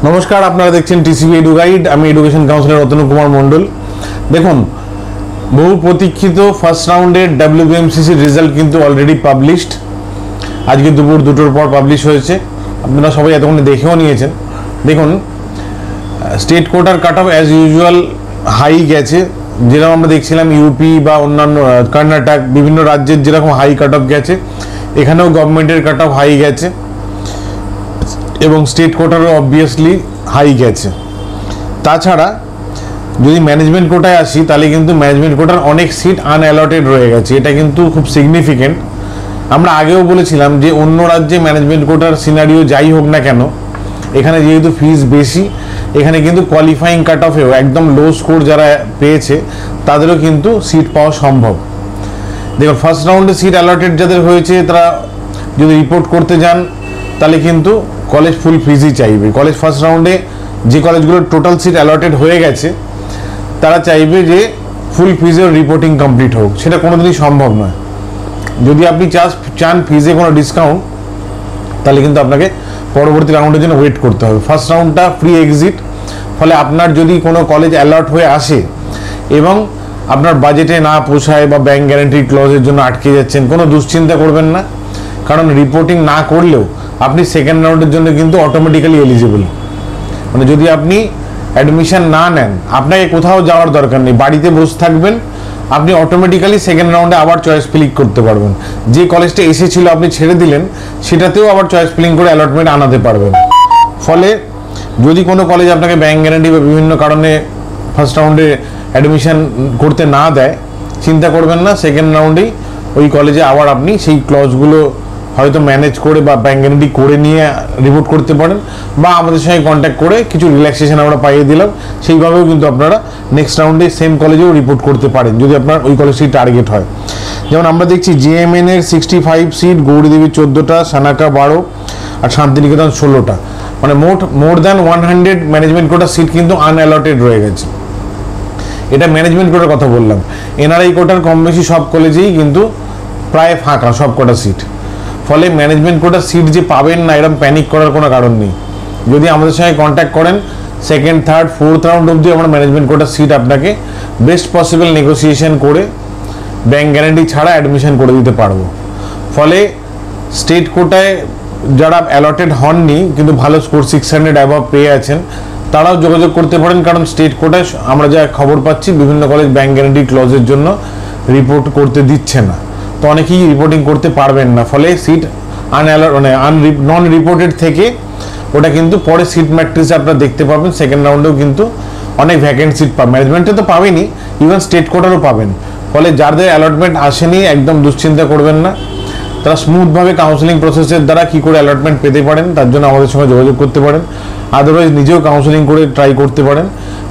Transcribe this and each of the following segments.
নমস্কার, আপনারা দেখছেন টিসিবি এডু গাইড। আমি এডুকেশন কাউন্সিলর রতন কুমার মণ্ডল। দেখুন, বহু প্রতীক্ষিত ফার্স্ট রাউন্ডের WBMCCর রেজাল্ট কিন্তু অলরেডি পাবলিশড। আজকে দুপুর 2টোর পর পাবলিশ হয়েছে। আপনারা সবাই এতক্ষণে দেখেও নিয়েছেন। দেখুন, স্টেট কোটার cut off as usual high গেছে। যেরকম আমরা দেখছিলাম ইউপি বা অন্যান্য কর্ণাটক বিভিন্ন রাজ্যের যেরকম হাই কাট অফ গেছে, এখানেও গভর্নমেন্টের কাট অফ হাই গেছে এবং স্টেট কোটারও অবভিয়াসলি হাই গেছে। তাছাড়া যদি ম্যানেজমেন্ট কোটায় আসি, তাহলে কিন্তু ম্যানেজমেন্ট কোটার অনেক সিট আনঅ্যালটেড রয়ে গেছে। এটা কিন্তু খুব সিগনিফিকেন্ট। আমরা আগেও বলেছিলাম যে অন্য রাজ্যে ম্যানেজমেন্ট কোটার সিনারিও যাই হোক না কেন, এখানে যেহেতু ফিস বেশি, এখানে কিন্তু কোয়ালিফাইং কাট অফেও একদম লো স্কোর যারা পেয়েছে তাদেরও কিন্তু সিট পাওয়া সম্ভব। দেখুন, ফার্স্ট রাউন্ডে সিট অ্যালটেড যাদের হয়েছে, তারা যদি রিপোর্ট করতে যান তাহলে কিন্তু কলেজ ফুল ফিজই চাইবে। কলেজ ফার্স্ট রাউন্ডে যে কলেজগুলোর টোটাল সিট অ্যালটেড হয়ে গেছে, তারা চাইবে যে ফুল ফিজের রিপোর্টিং কমপ্লিট হোক। সেটা কোনোদিনই সম্ভব নয়। যদি আপনি চান ফিজে কোনো ডিসকাউন্ট, তাহলে কিন্তু আপনাকে পরবর্তী রাউন্ডের জন্য ওয়েট করতে হবে। ফার্স্ট রাউন্ডটা ফ্রি এক্সিট, ফলে আপনার যদি কোনো কলেজ অ্যালার্ট হয়ে আসে এবং আপনার বাজেটে না পোষায় বা ব্যাংক গ্যারান্টি ক্লজের জন্য আটকে যাচ্ছেন, কোনো দুশ্চিন্তা করবেন না। কারণ রিপোর্টিং না করলেও আপনি সেকেন্ড রাউন্ডের জন্য কিন্তু অটোমেটিক্যালি এলিজিবল। মানে যদি আপনি অ্যাডমিশন না নেন, আপনাকে কোথাও যাওয়ার দরকার নেই, বাড়িতে বসে থাকবেন, আপনি অটোমেটিক্যালি সেকেন্ড রাউন্ডে আবার চয়েস ফিলিং করতে পারবেন। যে কলেজটা এসেছিল আপনি ছেড়ে দিলেন, সেটাতেও আবার চয়েস ফিলিং করে অ্যালটমেন্ট আনাতে পারবেন। ফলে যদি কোনো কলেজ আপনাকে ব্যাংক গ্যারান্টি বা বিভিন্ন কারণে ফার্স্ট রাউন্ডে অ্যাডমিশন করতে না দেয়, চিন্তা করবেন না, সেকেন্ড রাউন্ডেই ওই কলেজে আবার আপনি সেই ক্লজগুলো হয়তো ম্যানেজ করে বা ব্যাংক গ্যারান্টি করে নিয়ে রিপোর্ট করতে পারেন, বা আমাদের সঙ্গে কন্ট্যাক্ট করে কিছু রিল্যাক্সেশন আমরা পাইয়ে দিলাম, সেইভাবেও কিন্তু আপনারা নেক্সট রাউন্ডে সেম কলেজেও রিপোর্ট করতে পারেন যদি আপনার ওই কলেজটি টার্গেট হয়। যেমন আমরা দেখছি JMN এর 65 সিট, গৌরীদেবী 14টা, সানাকা 12 আর শান্তিনিকেতন 16টা। মানে more than 100 management quota seat কিন্তু আনঅ্যালটেড রয়ে গেছে। এটা ম্যানেজমেন্ট কোটার কথা বললাম। NRI কোটার কম বেশি সব কলেজেই কিন্তু প্রায় ফাঁকা সব কটা সিট। ফলে ম্যানেজমেন্ট কোটার সিট যে পাবেন না, এরকম প্যানিক করার কোনো কারণ নেই। যদি আমাদের সঙ্গে কন্ট্যাক্ট করেন, সেকেন্ড, থার্ড, ফোর্থ রাউন্ড অবধি আমরা ম্যানেজমেন্ট কোটার সিট আপনাকে বেস্ট পসিবল নেগোসিয়েশন করে ব্যাংক গ্যারান্টি ছাড়া অ্যাডমিশন করে দিতে পারবো। ফলে স্টেট কোটায় যারা অ্যালটেড হননি কিন্তু ভালো স্কোর 600 অ্যাবভ পেয়ে আছেন, তারাও যোগাযোগ করতে পারেন। কারণ স্টেট কোটায় আমরা যা খবর পাচ্ছি, বিভিন্ন কলেজ ব্যাংক গ্যারান্টি ক্লজের জন্য রিপোর্ট করতে দিচ্ছে না, তো অনেকেই রিপোর্টিং করতে পারবেন না। ফলে সিট নন রিপোর্টেড থেকে ওটা কিন্তু পরে সিট ম্যাট্রিক্সে আপনারা দেখতে পাবেন। সেকেন্ড রাউন্ডেও কিন্তু অনেক ভ্যাকেন্ট সিট পাবেন, ম্যানেজমেন্টে তো পাবেনই, ইভেন স্টেট কোটারও পাবেন। ফলে যাদের অ্যালটমেন্ট আসেনি, একদম দুশ্চিন্তা করবেন না। তারা স্মুথভাবে কাউন্সেলিং প্রসেসের দ্বারা কী করে অ্যালটমেন্ট পেতে পারেন, তার জন্য আমাদের সঙ্গে যোগাযোগ করতে পারেন। আদারওয়াইজ নিজেও কাউন্সেলিং করে ট্রাই করতে পারেন।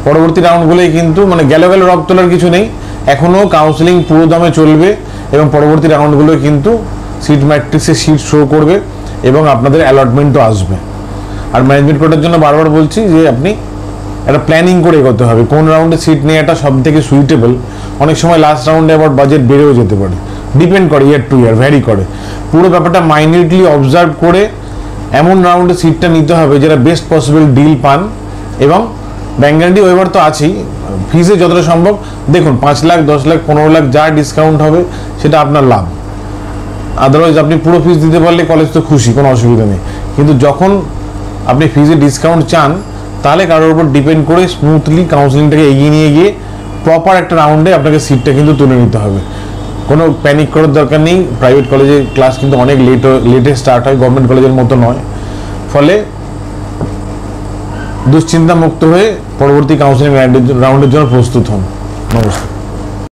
পরবর্তী রাউন্ডগুলোই কিন্তু গেল রব তোলার কিছু নেই, এখনও কাউন্সেলিং পুরো দমে চলবে এবং পরবর্তী রাউন্ডগুলোয় কিন্তু সিট ম্যাট্রিক্সে সিট শো করবে এবং আপনাদের অ্যালটমেন্টও আসবে। আর ম্যানেজমেন্ট কোটার জন্য বারবার বলছি যে আপনি একটা প্ল্যানিং করে এগোতে হবে, কোন রাউন্ডে সিট নেওয়াটা সব থেকে সুইটেবল। অনেক সময় লাস্ট রাউন্ডে আবার বাজেট বেড়েও যেতে পারে, ডিপেন্ড করে, ইয়ার টু ইয়ার ভ্যারি করে। পুরো ব্যাপারটা মাইনিউটলি অবজার্ভ করে এমন রাউন্ডে সিটটা নিতে হবে যেটা বেস্ট পসিবল ডিল পান। এবং ব্যাংক গ্যারান্টি ওয়েভার তো আছেই, ফিজে যতটা সম্ভব দেখুন 5 লাখ, 10 লাখ, 15 লাখ যা ডিসকাউন্ট হবে সেটা আপনার লাভ। আদারওয়াইজ আপনি পুরো ফিজ দিতে পারলে কলেজ তো খুশি, কোনো অসুবিধা নেই। কিন্তু যখন আপনি ফিজে ডিসকাউন্ট চান, তাহলে কারোর উপর ডিপেন্ড করে স্মুথলি কাউন্সেলিংটাকে এগিয়ে নিয়ে গিয়ে প্রপার একটা রাউন্ডে আপনাকে সিটটা কিন্তু তুলে নিতে হবে। কোনো প্যানিক করার দরকার নেই। প্রাইভেট কলেজের ক্লাস কিন্তু অনেক লেটে স্টার্ট হয়, গভর্নমেন্ট কলেজের মতো নয়। ফলে দুশ্চিন্তা মুক্ত হয়ে পরবর্তী কাউন্সেলিং রাউন্ডের জন্য প্রস্তুত হন। নমস্কার।